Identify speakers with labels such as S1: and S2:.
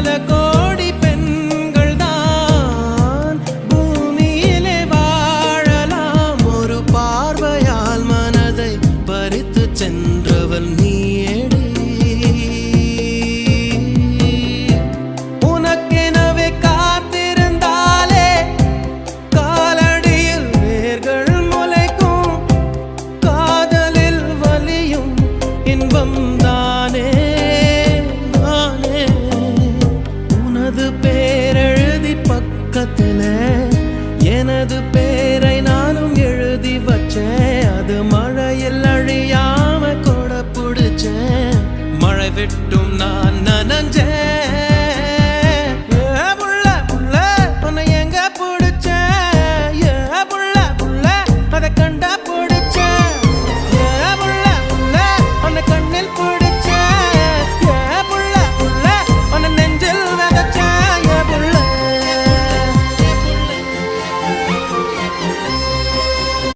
S1: பல கோடி பெண்கள் தான் பூமியிலே வாழலாம். ஒரு பார்வையால் மனதை பறித்து சென்றவள் நீயேடி. உனக்கெனவே காத்திருந்தாலே காலடியில் வேர்கள் முளைக்கும். காதலில் வலியும் இன்பம் தானே தானே. உனது பேரெழுதி பக்கத்துல எனது பேரை நானும் எழுதி வச்சேன். அது மழையில் அழியாம கொடை பிடிச்சேன். மழை விட்டு